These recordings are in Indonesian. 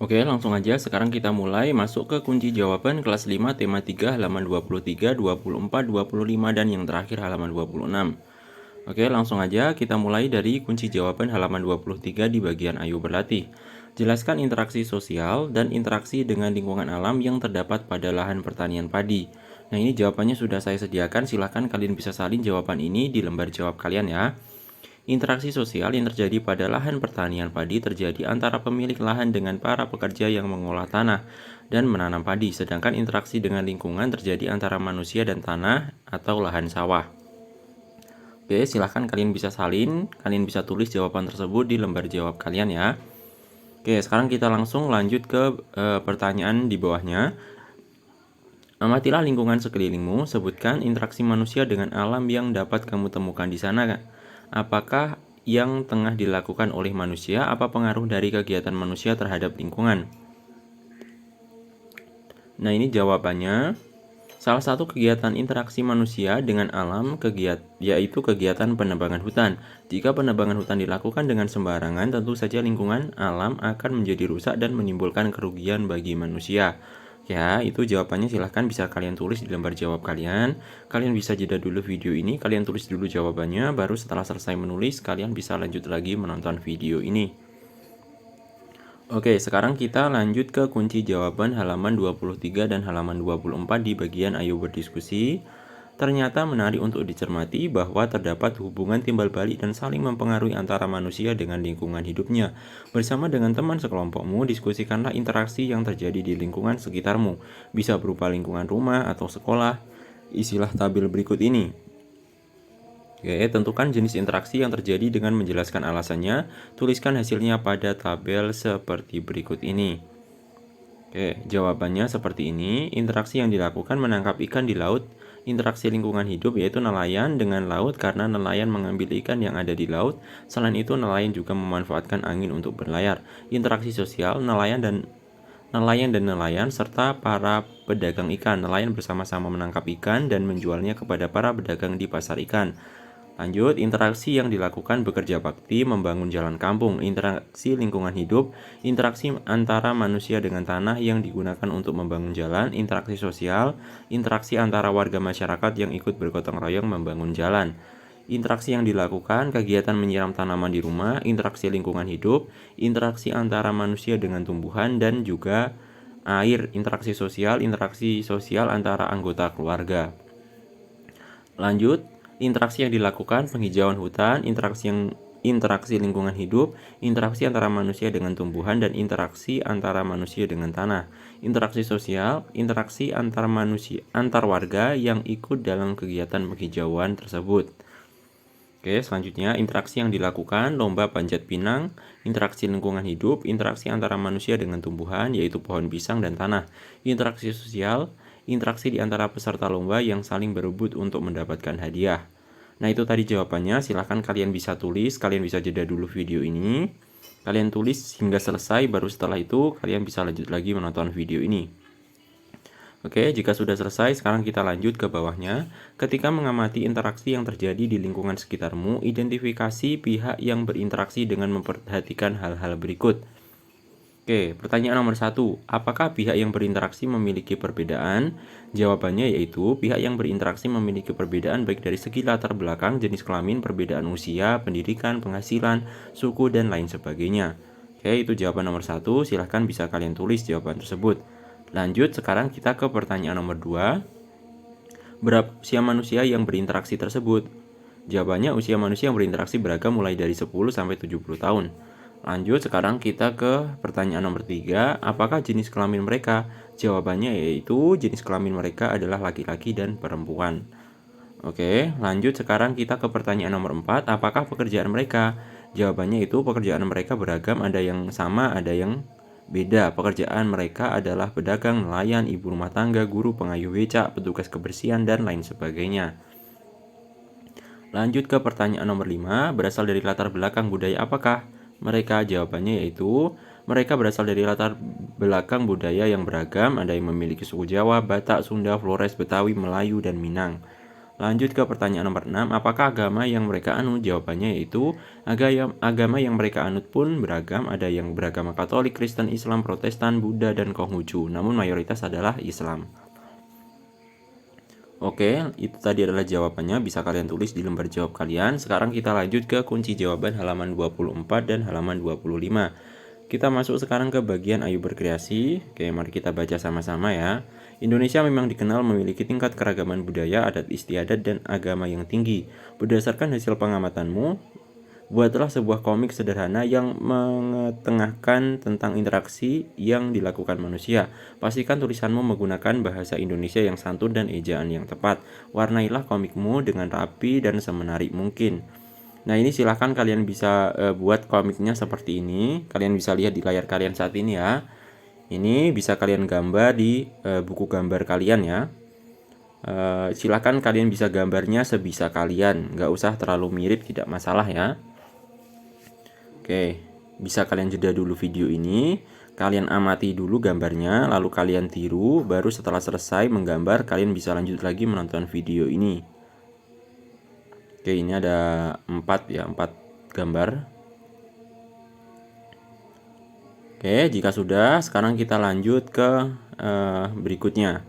Oke, langsung aja sekarang kita mulai masuk ke kunci jawaban kelas 5 tema 3 halaman 23, 24, 25 dan yang terakhir halaman 26. Oke, langsung aja kita mulai dari kunci jawaban halaman 23 di bagian ayo berlatih. Jelaskan interaksi sosial dan interaksi dengan lingkungan alam yang terdapat pada lahan pertanian padi. Nah, ini jawabannya sudah saya sediakan, silahkan kalian bisa salin jawaban ini di lembar jawab kalian ya. Interaksi sosial yang terjadi pada lahan pertanian padi terjadi antara pemilik lahan dengan para pekerja yang mengolah tanah dan menanam padi, sedangkan interaksi dengan lingkungan terjadi antara manusia dan tanah atau lahan sawah. Oke, silahkan kalian bisa salin, kalian bisa tulis jawaban tersebut di lembar jawab kalian ya. Oke, sekarang kita langsung lanjut ke pertanyaan di bawahnya. Amatilah lingkungan sekelilingmu, sebutkan interaksi manusia dengan alam yang dapat kamu temukan di sana. Apakah yang tengah dilakukan oleh manusia, apa pengaruh dari kegiatan manusia terhadap lingkungan? Nah, ini jawabannya. Salah satu kegiatan interaksi manusia dengan alam yaitu kegiatan penebangan hutan. Jika penebangan hutan dilakukan dengan sembarangan, tentu saja lingkungan alam akan menjadi rusak dan menimbulkan kerugian bagi manusia. Ya, itu jawabannya, silahkan bisa kalian tulis di lembar jawab kalian. Kalian bisa jeda dulu video ini, kalian tulis dulu jawabannya, baru setelah selesai menulis, kalian bisa lanjut lagi menonton video ini. Oke, sekarang kita lanjut ke kunci jawaban halaman 23 dan halaman 24 di bagian ayo berdiskusi. Ternyata menarik untuk dicermati bahwa terdapat hubungan timbal balik dan saling mempengaruhi antara manusia dengan lingkungan hidupnya. Bersama dengan teman sekelompokmu, diskusikanlah interaksi yang terjadi di lingkungan sekitarmu. Bisa berupa lingkungan rumah atau sekolah. Isilah tabel berikut ini. Oke, tentukan jenis interaksi yang terjadi dengan menjelaskan alasannya. Tuliskan hasilnya pada tabel seperti berikut ini. Oke, jawabannya seperti ini. Interaksi yang dilakukan menangkap ikan di laut. Interaksi lingkungan hidup yaitu nelayan dengan laut karena nelayan mengambil ikan yang ada di laut. Selain itu, nelayan juga memanfaatkan angin untuk berlayar. Interaksi sosial, nelayan dan nelayan serta para pedagang ikan. Nelayan bersama-sama menangkap ikan dan menjualnya kepada para pedagang di pasar ikan. Lanjut, interaksi yang dilakukan bekerja bakti, membangun jalan kampung, interaksi lingkungan hidup, interaksi antara manusia dengan tanah yang digunakan untuk membangun jalan, interaksi sosial, interaksi antara warga masyarakat yang ikut bergotong royong membangun jalan. Interaksi yang dilakukan, kegiatan menyiram tanaman di rumah, interaksi lingkungan hidup, interaksi antara manusia dengan tumbuhan, dan juga air, interaksi sosial antara anggota keluarga. Lanjut, interaksi yang dilakukan, penghijauan hutan, interaksi lingkungan hidup, interaksi antara manusia dengan tumbuhan, dan interaksi antara manusia dengan tanah. Interaksi sosial, interaksi antar warga yang ikut dalam kegiatan penghijauan tersebut. Oke, selanjutnya interaksi yang dilakukan, lomba panjat pinang, interaksi lingkungan hidup, interaksi antara manusia dengan tumbuhan, yaitu pohon pisang dan tanah. Interaksi sosial, interaksi di antara peserta lomba yang saling berebut untuk mendapatkan hadiah. Nah, itu tadi jawabannya, silahkan kalian bisa tulis, kalian bisa jeda dulu video ini. Kalian tulis hingga selesai, baru setelah itu kalian bisa lanjut lagi menonton video ini. Oke, jika sudah selesai, sekarang kita lanjut ke bawahnya. Ketika mengamati interaksi yang terjadi di lingkungan sekitarmu, identifikasi pihak yang berinteraksi dengan memperhatikan hal-hal berikut. Oke, pertanyaan nomor 1. Apakah pihak yang berinteraksi memiliki perbedaan? Jawabannya yaitu pihak yang berinteraksi memiliki perbedaan baik dari segi latar belakang, jenis kelamin, perbedaan usia, pendidikan, penghasilan, suku, dan lain sebagainya. Oke, itu jawaban nomor 1. Silahkan bisa kalian tulis jawaban tersebut. Lanjut, sekarang kita ke pertanyaan nomor 2. Berapa usia manusia yang berinteraksi tersebut? Jawabannya, usia manusia yang berinteraksi beragam mulai dari 10 sampai 70 tahun. Lanjut, sekarang kita ke pertanyaan nomor 3. Apakah jenis kelamin mereka? Jawabannya yaitu jenis kelamin mereka adalah laki-laki dan perempuan. Oke, lanjut sekarang kita ke pertanyaan nomor 4. Apakah pekerjaan mereka? Jawabannya itu pekerjaan mereka beragam, ada yang sama, ada yang beda. Pekerjaan mereka adalah pedagang, nelayan, ibu rumah tangga, guru, pengayuh becak, petugas kebersihan, dan lain sebagainya. Lanjut ke pertanyaan nomor 5. Berasal dari latar belakang budaya apakah mereka? Jawabannya yaitu mereka berasal dari latar belakang budaya yang beragam, ada yang memiliki suku Jawa, Batak, Sunda, Flores, Betawi, Melayu, dan Minang. Lanjut ke pertanyaan nomor 6, apakah agama yang mereka anut? Jawabannya yaitu agama yang mereka anut pun beragam, ada yang beragama Katolik, Kristen, Islam, Protestan, Buddha, dan Konghucu, namun mayoritas adalah Islam. Oke, itu tadi adalah jawabannya, bisa kalian tulis di lembar jawab kalian. Sekarang kita lanjut ke kunci jawaban halaman 24 dan halaman 25. Kita masuk sekarang ke bagian ayo berkreasi. Oke, mari kita baca sama-sama ya. Indonesia memang dikenal memiliki tingkat keragaman budaya, adat istiadat, dan agama yang tinggi. Berdasarkan hasil pengamatanmu, buatlah sebuah komik sederhana yang mengetengahkan tentang interaksi yang dilakukan manusia. Pastikan tulisanmu menggunakan bahasa Indonesia yang santun dan ejaan yang tepat. Warnailah komikmu dengan rapi dan semenarik mungkin. Nah, ini silahkan kalian bisa buat komiknya seperti ini. Kalian bisa lihat di layar kalian saat ini ya. Ini bisa kalian gambar di buku gambar kalian ya. Silahkan kalian bisa gambarnya sebisa kalian. Nggak usah terlalu mirip, tidak masalah ya. Oke, bisa kalian jeda dulu video ini. Kalian amati dulu gambarnya, lalu kalian tiru. Baru setelah selesai menggambar, kalian bisa lanjut lagi menonton video ini. Oke, ini ada 4 gambar. Oke, jika sudah, sekarang kita lanjut ke berikutnya.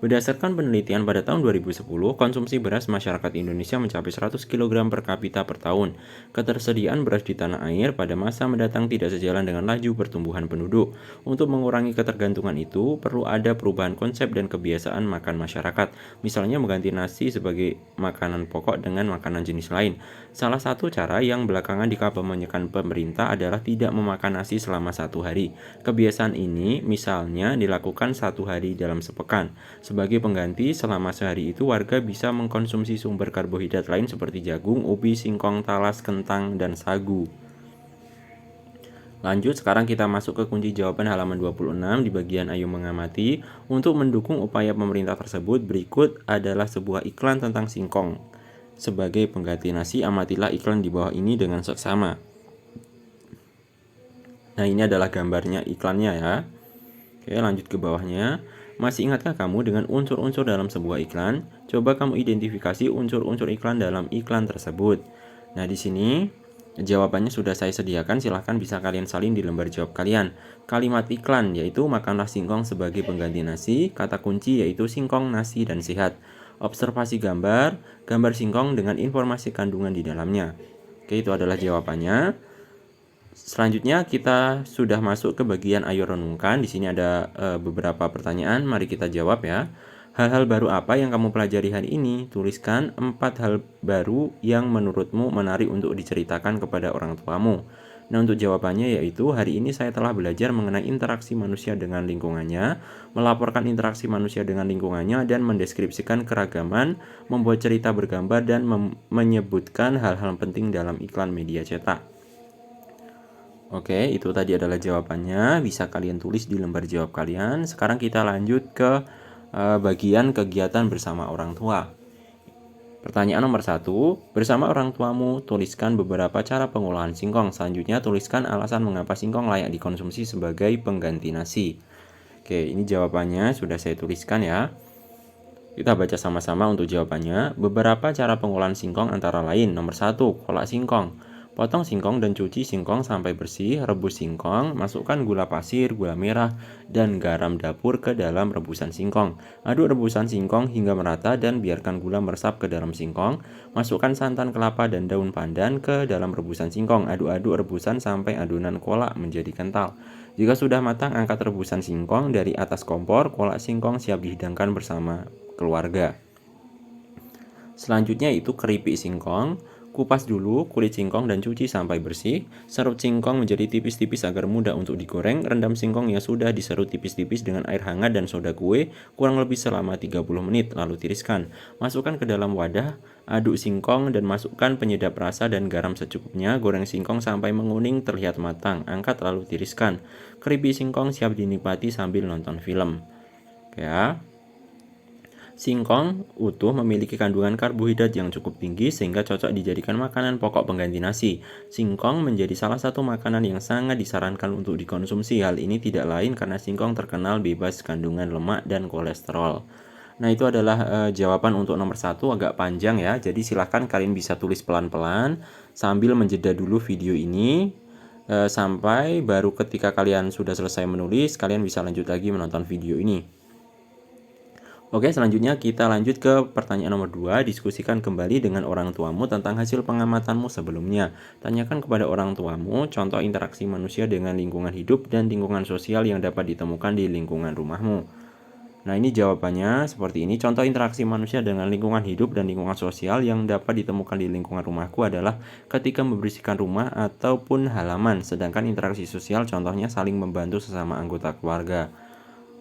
Berdasarkan penelitian pada tahun 2010, konsumsi beras masyarakat Indonesia mencapai 100 kg per kapita per tahun. Ketersediaan beras di tanah air pada masa mendatang tidak sejalan dengan laju pertumbuhan penduduk. Untuk mengurangi ketergantungan itu, perlu ada perubahan konsep dan kebiasaan makan masyarakat. Misalnya mengganti nasi sebagai makanan pokok dengan makanan jenis lain. Salah satu cara yang belakangan dikampanyekakan pemerintah adalah tidak memakan nasi selama 1 hari. Kebiasaan ini misalnya dilakukan 1 hari dalam sepekan. Sebagai pengganti, selama sehari itu warga bisa mengkonsumsi sumber karbohidrat lain seperti jagung, ubi, singkong, talas, kentang, dan sagu. Lanjut, sekarang kita masuk ke kunci jawaban halaman 26 di bagian ayo mengamati. Untuk mendukung upaya pemerintah tersebut, berikut adalah sebuah iklan tentang singkong. Sebagai pengganti nasi, amatilah iklan di bawah ini dengan seksama. Nah, ini adalah gambarnya iklannya ya. Oke, lanjut ke bawahnya. Masih ingatkah kamu dengan unsur-unsur dalam sebuah iklan? Coba kamu identifikasi unsur-unsur iklan dalam iklan tersebut. Nah, di sini jawabannya sudah saya sediakan, silahkan bisa kalian salin di lembar jawab kalian. Kalimat iklan yaitu makanlah singkong sebagai pengganti nasi, kata kunci yaitu singkong, nasi, dan sehat. Observasi gambar singkong dengan informasi kandungan di dalamnya. Oke, itu adalah jawabannya. Selanjutnya kita sudah masuk ke bagian ayo renungkan. Di sini ada beberapa pertanyaan, mari kita jawab ya. Hal-hal baru apa yang kamu pelajari hari ini? Tuliskan 4 hal baru yang menurutmu menarik untuk diceritakan kepada orang tuamu. Nah, untuk jawabannya yaitu hari ini saya telah belajar mengenai interaksi manusia dengan lingkungannya, melaporkan interaksi manusia dengan lingkungannya, dan mendeskripsikan keragaman, membuat cerita bergambar, dan menyebutkan hal-hal penting dalam iklan media cetak. Oke, itu tadi adalah jawabannya. Bisa kalian tulis di lembar jawab kalian. Sekarang kita lanjut ke bagian kegiatan bersama orang tua. Pertanyaan nomor 1, bersama orang tuamu tuliskan beberapa cara pengolahan singkong. Selanjutnya tuliskan alasan mengapa singkong layak dikonsumsi sebagai pengganti nasi. Oke, ini jawabannya sudah saya tuliskan ya. Kita baca sama-sama untuk jawabannya. Beberapa cara pengolahan singkong antara lain. Nomor 1, kolak singkong. Potong singkong dan cuci singkong sampai bersih, rebus singkong, masukkan gula pasir, gula merah, dan garam dapur ke dalam rebusan singkong. Aduk rebusan singkong hingga merata dan biarkan gula meresap ke dalam singkong. Masukkan santan kelapa dan daun pandan ke dalam rebusan singkong. Aduk-aduk rebusan sampai adonan kolak menjadi kental. Jika sudah matang, angkat rebusan singkong dari atas kompor. Kolak singkong siap dihidangkan bersama keluarga. Selanjutnya itu keripik singkong. Kupas dulu kulit singkong dan cuci sampai bersih. Serut singkong menjadi tipis-tipis agar mudah untuk digoreng. Rendam singkong yang sudah diserut tipis-tipis dengan air hangat dan soda kue kurang lebih selama 30 menit, lalu tiriskan. Masukkan ke dalam wadah, aduk singkong dan masukkan penyedap rasa dan garam secukupnya. Goreng singkong sampai menguning terlihat matang. Angkat lalu tiriskan. Keripik singkong siap dinikmati sambil nonton film. Ya. Singkong utuh memiliki kandungan karbohidrat yang cukup tinggi sehingga cocok dijadikan makanan pokok pengganti nasi. Singkong menjadi salah satu makanan yang sangat disarankan untuk dikonsumsi. Hal ini tidak lain karena singkong terkenal bebas kandungan lemak dan kolesterol. Nah, itu adalah jawaban untuk nomor 1, agak panjang ya. Jadi silahkan kalian bisa tulis pelan-pelan sambil menjeda dulu video ini sampai baru ketika kalian sudah selesai menulis, kalian bisa lanjut lagi menonton video ini. Oke, selanjutnya kita lanjut ke pertanyaan nomor 2. Diskusikan kembali dengan orang tuamu tentang hasil pengamatanmu sebelumnya. Tanyakan kepada orang tuamu contoh interaksi manusia dengan lingkungan hidup dan lingkungan sosial yang dapat ditemukan di lingkungan rumahmu. Nah, ini jawabannya seperti ini. Contoh interaksi manusia dengan lingkungan hidup dan lingkungan sosial yang dapat ditemukan di lingkungan rumahku adalah ketika membersihkan rumah ataupun halaman. Sedangkan interaksi sosial contohnya saling membantu sesama anggota keluarga.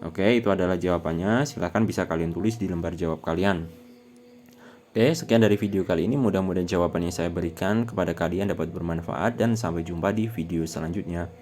Oke, itu adalah jawabannya. Silahkan bisa kalian tulis di lembar jawab kalian. Oke, sekian dari video kali ini. Mudah-mudahan jawaban yang saya berikan kepada kalian dapat bermanfaat dan sampai jumpa di video selanjutnya.